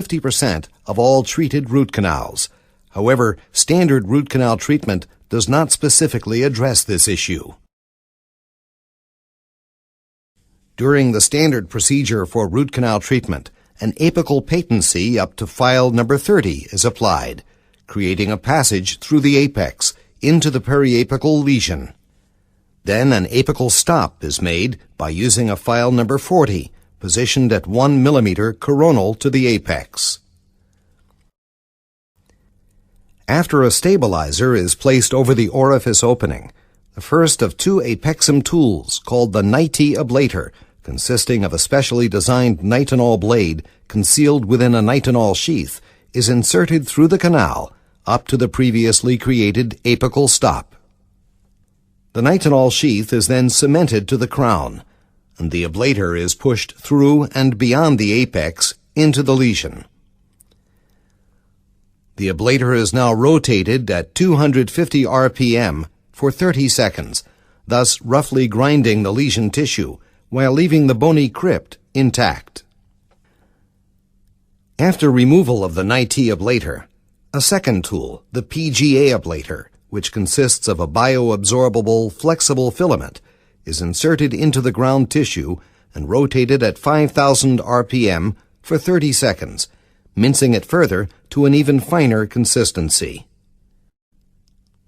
50% of all treated root canals. However, standard root canal treatment does not specifically address this issue. During the standard procedure for root canal treatment, an apical patency up to file number 30 is applied, creating a passage through the apex into the periapical lesion. Then an apical stop is made by using a file number 40, positioned at 1 millimeter coronal to the apex. After a stabilizer is placed over the orifice opening, the first of two apexum tools, called the NITE ablator, consisting of a specially designed nitinol blade concealed within a nitinol sheath, is inserted through the canal up to the previously created apical stop. The nitinol sheath is then cemented to the crown, and the ablator is pushed through and beyond the apex into the lesion. The ablator is now rotated at 250 RPM for 30 seconds, thus roughly grinding the lesion tissue while leaving the bony crypt intact. After removal of the NITE ablator, a second tool, the PGA ablator, which consists of a bioabsorbable flexible filament, is inserted into the ground tissue and rotated at 5,000 RPM for 30 seconds, mincing it further to an even finer consistency.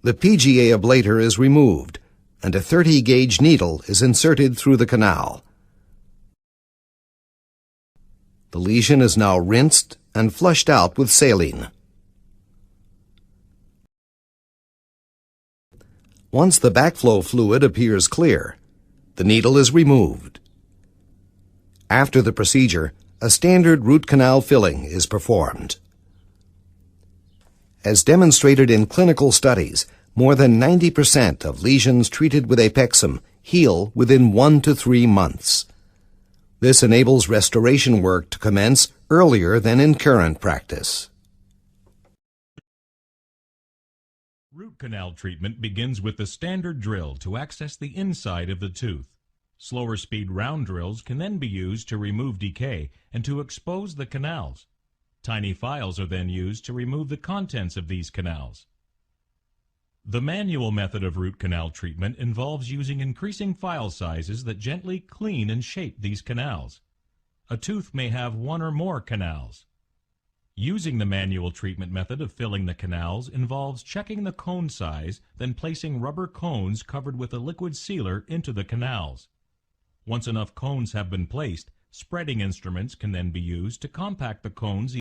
The PGA ablator is removed, and a 30-gauge needle is inserted through the canal. The lesion is now rinsed and flushed out with saline. Once the backflow fluid appears clear, the needle is removed. After the procedure, a standard root canal filling is performed. As demonstrated in clinical studies, more than 90% of lesions treated with apexum heal within 1 to 3 months. This enables restoration work to commence earlier than in current practice. Root canal treatment begins with the standard drill to access the inside of the tooth. Slower speed round drills can then be used to remove decay and to expose the canals. Tiny files are then used to remove the contents of these canals. The manual method of root canal treatment involves using increasing file sizes that gently clean and shape these canals. A tooth may have 1 or more canals. Using the manual treatment method of filling the canals involves checking the cone size, then placing rubber cones covered with a liquid sealer into the canals. Once enough cones have been placed, spreading instruments can then be used to compact the cones